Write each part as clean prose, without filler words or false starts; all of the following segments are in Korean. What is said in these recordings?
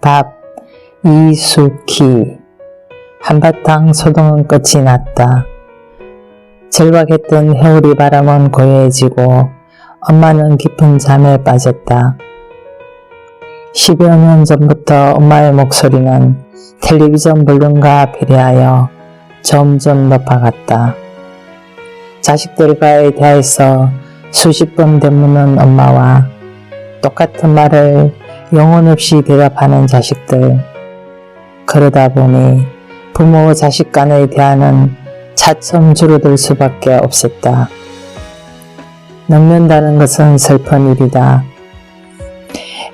밥, 이수기. 한바탕 소동은 끝이 났다. 절박했던 해오리 바람은 고요해지고 엄마는 깊은 잠에 빠졌다. 10여 년 전부터 엄마의 목소리는 텔레비전 볼륨과 비례하여 점점 높아갔다. 자식들과의 대화에서 수십 번 되묻는 엄마와 똑같은 말을 영혼 없이 대답하는 자식들. 그러다 보니 부모 자식 간의 대화는 차츰 줄어들 수밖에 없었다. 늙는다는 것은 슬픈 일이다.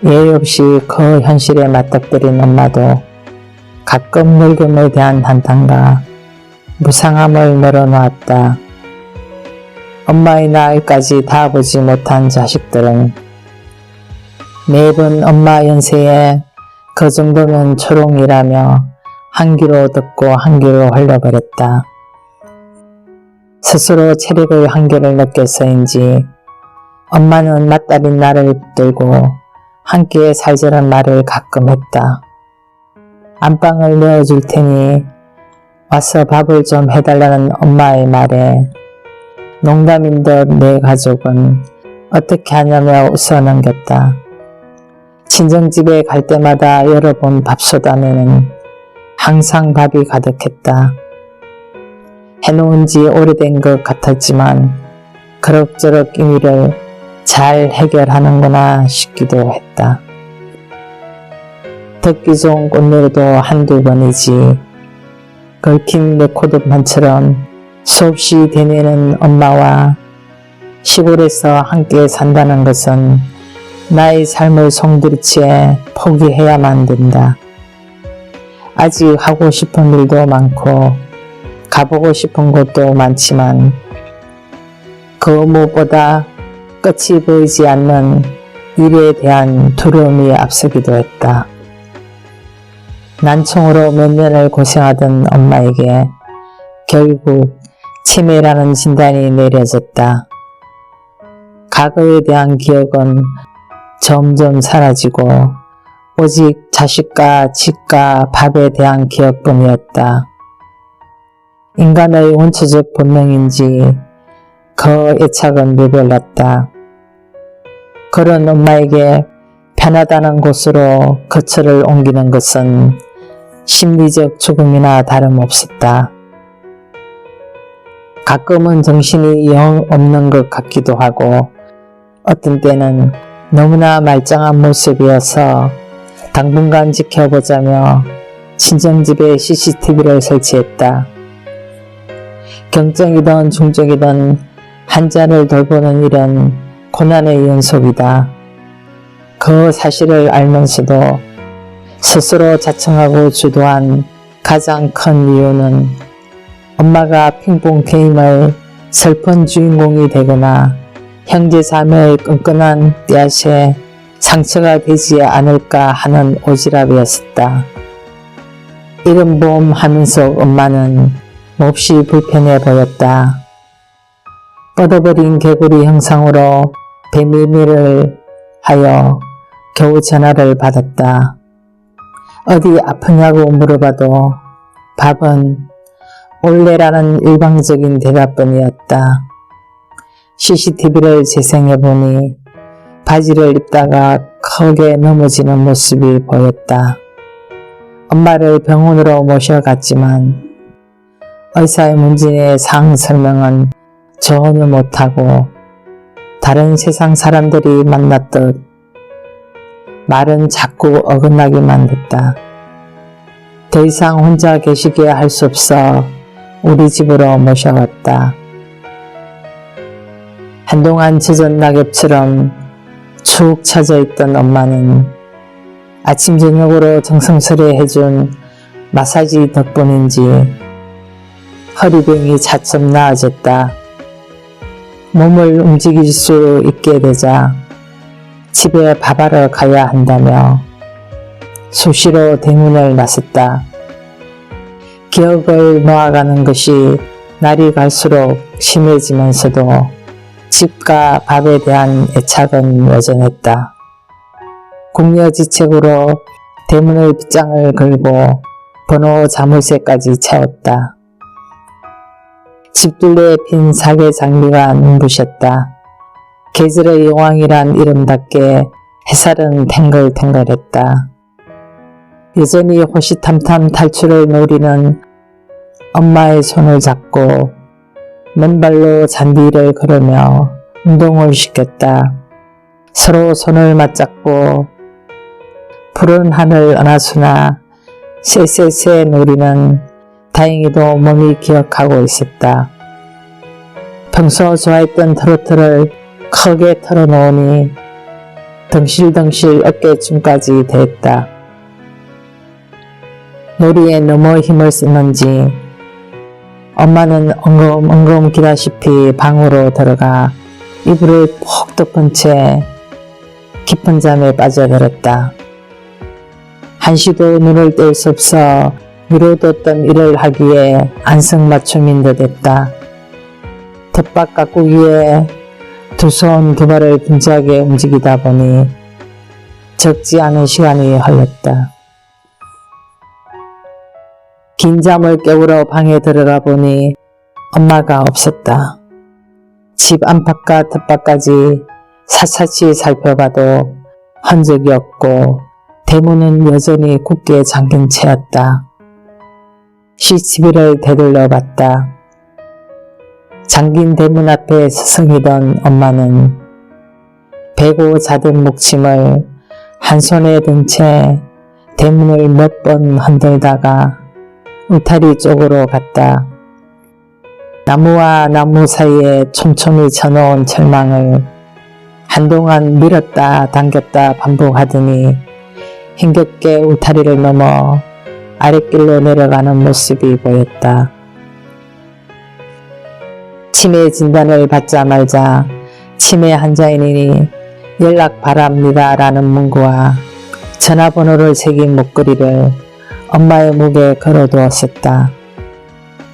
예의 없이 그 현실에 맞닥뜨린 엄마도 가끔 늙음에 대한 한탄과 무상함을 늘어놓았다. 엄마의 나이까지 다 보지 못한 자식들은 매번 엄마 연세에 그 정도면 초롱이라며 한 귀로 듣고 한 귀로 흘려버렸다. 스스로 체력의 한계를 느껴서인지 엄마는 맏딸인 나를 붙들고 함께 살자는 말을 가끔 했다. 안방을 내어줄 테니 와서 밥을 좀 해달라는 엄마의 말에 농담인 듯 내 가족은 어떻게 하냐며 웃어 넘겼다. 친정집에 갈 때마다 열어본 밥솥 안에는 항상 밥이 가득했다. 해놓은 지 오래된 것 같았지만 그럭저럭 임의를 잘 해결하는구나 싶기도 했다. 듣기 좋은 꽃노래도 한두 번이지 긁힌 레코드판처럼 수없이 되뇌는 엄마와 시골에서 함께 산다는 것은 나의 삶을 송두리째 포기해야만 된다. 아직 하고 싶은 일도 많고 가보고 싶은 곳도 많지만 그 무엇보다 끝이 보이지 않는 일에 대한 두려움이 앞서기도 했다. 난청으로 몇 년을 고생하던 엄마에게 결국 치매라는 진단이 내려졌다. 과거에 대한 기억은 점점 사라지고 오직 자식과 집과 밥에 대한 기억뿐이었다. 인간의 원초적 본능인지 그 애착은 묘별났다. 그런 엄마에게 편하다는 곳으로 거처를 옮기는 것은 심리적 죽음이나 다름없었다. 가끔은 정신이 영 없는 것 같기도 하고 어떤 때는 너무나 말짱한 모습이어서 당분간 지켜보자며 친정집에 CCTV를 설치했다. 경증이든 중증이든 환자를 돌보는 일은 고난의 연속이다. 그 사실을 알면서도 스스로 자청하고 주도한 가장 큰 이유는 엄마가 핑퐁 게임의 슬픈 주인공이 되거나 형제 자매의 끈끈한 떼앗에 상처가 되지 않을까 하는 오지랖이었다. 이런 보험 하면서 엄마는 몹시 불편해 보였다. 뻗어버린 개구리 형상으로 배밀미를 하여 겨우 전화를 받았다. 어디 아프냐고 물어봐도 밥은 올레라는 일방적인 대답뿐이었다. CCTV를 재생해보니 바지를 입다가 크게 넘어지는 모습이 보였다. 엄마를 병원으로 모셔갔지만 의사의 문진의 상황 설명은 전혀 못하고 다른 세상 사람들이 만났듯 말은 자꾸 어긋나기만 했다. 더 이상 혼자 계시게 할 수 없어 우리 집으로 모셔갔다. 한동안 젖은 낙엽처럼 축 처져 있던 엄마는 아침 저녁으로 정성스레 해준 마사지 덕분인지 허리병이 차츰 나아졌다. 몸을 움직일 수 있게 되자 집에 밥하러 가야 한다며 수시로 대문을 나섰다. 기억을 놓아가는 것이 날이 갈수록 심해지면서도 집과 밥에 대한 애착은 여전했다. 궁여지책으로 대문의 빗장을 걸고 번호 자물쇠까지 채웠다. 집둘레에 핀 사계 장미가 눈부셨다. 계절의 여왕이란 이름답게 햇살은 탱글탱글했다. 여전히 호시탐탐 탈출을 노리는 엄마의 손을 잡고 맨발로 잔디 위를 걸으며 운동을 시켰다. 서로 손을 맞잡고 푸른 하늘 은하수나 쎄쎄쎄 노리는 다행히도 몸이 기억하고 있었다. 평소 좋아했던 트로트를 크게 틀어놓으니 덩실덩실 어깨춤까지 됐다. 놀이에 너무 힘을 썼는지 엄마는 엉금엉금 기다시피 방으로 들어가 이불을 푹 덮은 채 깊은 잠에 빠져들었다. 한시도 눈을 뗄 수 없어 미뤄뒀던 일을 하기에 안성맞춤인 듯 했다. 텃밭 가꾸기에 두 손 두 발을 분주하게 움직이다 보니 적지 않은 시간이 흘렀다. 긴 잠을 깨우러 방에 들어가 보니 엄마가 없었다. 집 안팎과 텃밭까지 샅샅이 살펴봐도 흔적이 없고 대문은 여전히 굳게 잠긴 채였다. CCTV를 되돌려 봤다. 잠긴 대문 앞에 스승이던 엄마는 베고 자든 목침을 한 손에 든 채 대문을 몇 번 흔들다가 울타리 쪽으로 갔다. 나무와 나무 사이에 촘촘히 쳐놓은 철망을 한동안 밀었다 당겼다 반복하더니 힘겹게 울타리를 넘어 아랫길로 내려가는 모습이 보였다. 치매 진단을 받자마자 치매 환자이니 연락 바랍니다 라는 문구와 전화번호를 새긴 목걸이를 엄마의 목에 걸어두었었다.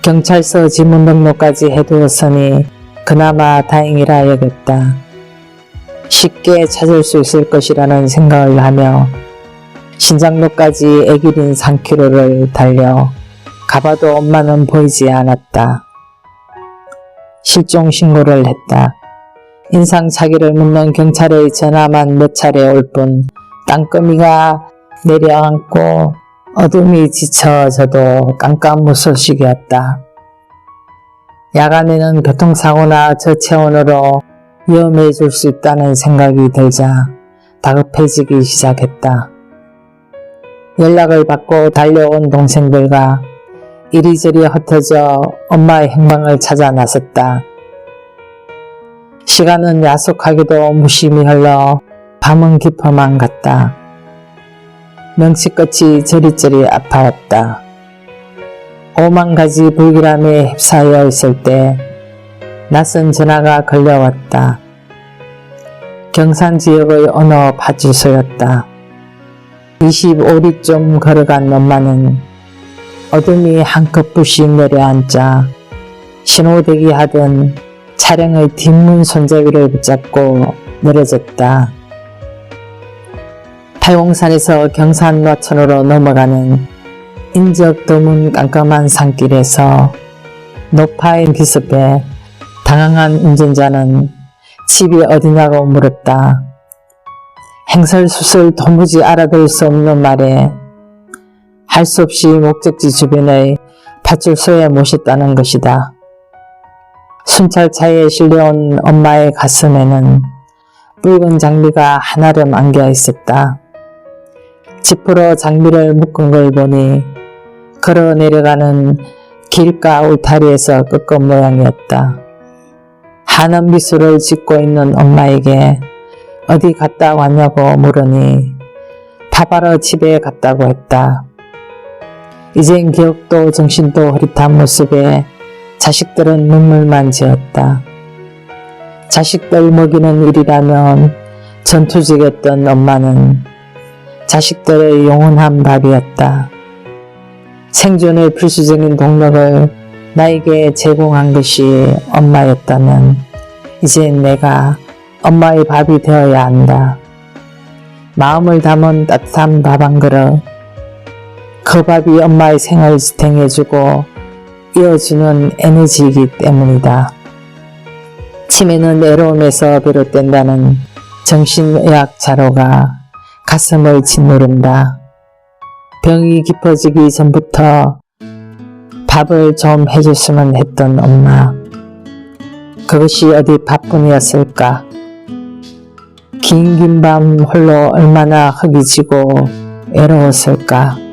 경찰서 지문 등록까지 해두었으니 그나마 다행이라 여겼다. 쉽게 찾을 수 있을 것이라는 생각을 하며 신장로까지 애기린 3km를 달려 가봐도 엄마는 보이지 않았다. 실종 신고를 했다. 인상착의를 묻는 경찰의 전화만 몇 차례 올 뿐 땅거미가 내려앉고 어둠이 지쳐져도 깜깜무소식이었다. 야간에는 교통사고나 저체온으로 위험해질 수 있다는 생각이 들자 다급해지기 시작했다. 연락을 받고 달려온 동생들과 이리저리 흩어져 엄마의 행방을 찾아 나섰다. 시간은 야속하게도 무심히 흘러 밤은 깊어만 갔다. 명치끝이 저리저리 아파왔다. 오만 가지 불길함에 휩싸여 있을 때 낯선 전화가 걸려왔다. 경산 지역의 어느 파출소였다. 25리쯤 걸어간 엄마는 어둠이 한컵불씩 내려앉자 신호대기 하던 차량의 뒷문 손잡이를 붙잡고 늘어졌다. 팔공산에서 경산노천으로 넘어가는 인적 드문 깜깜한 산길에서 노파인 기습에 당황한 운전자는 집이 어디냐고 물었다. 행설수설 도무지 알아들 수 없는 말에 할 수 없이 목적지 주변의 파출소에 모셨다는 것이다. 순찰차에 실려온 엄마의 가슴에는 붉은 장미가 한아름 안겨 있었다. 지프로 장미를 묶은 걸 보니 걸어 내려가는 길가 울타리에서 꺾은 모양이었다. 환한 미소를 짓고 있는 엄마에게 어디 갔다 왔냐고 물으니 밥하러 집에 갔다고 했다. 이젠 기억도 정신도 흐릿한 모습에 자식들은 눈물만 지었다. 자식들 먹이는 일이라면 전투직이었던 엄마는 자식들의 영원한 밥이었다. 생존의 필수적인 동력을 나에게 제공한 것이 엄마였다면 이젠 내가 엄마의 밥이 되어야 한다. 마음을 담은 따뜻한 밥 한 그릇, 그 밥이 엄마의 생을 지탱해주고 이어주는 에너지이기 때문이다. 치매는 외로움에서 비롯된다는 정신의학 자료가 가슴을 짓누른다. 병이 깊어지기 전부터 밥을 좀 해줬으면 했던 엄마. 그것이 어디 밥뿐이었을까? 긴 밤 홀로 얼마나 허기지고 외로웠을까?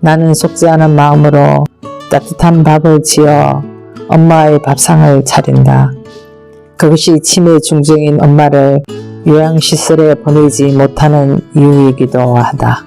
나는 속지 않은 마음으로 따뜻한 밥을 지어 엄마의 밥상을 차린다. 그것이 치매 중증인 엄마를 요양시설에 보내지 못하는 이유이기도 하다.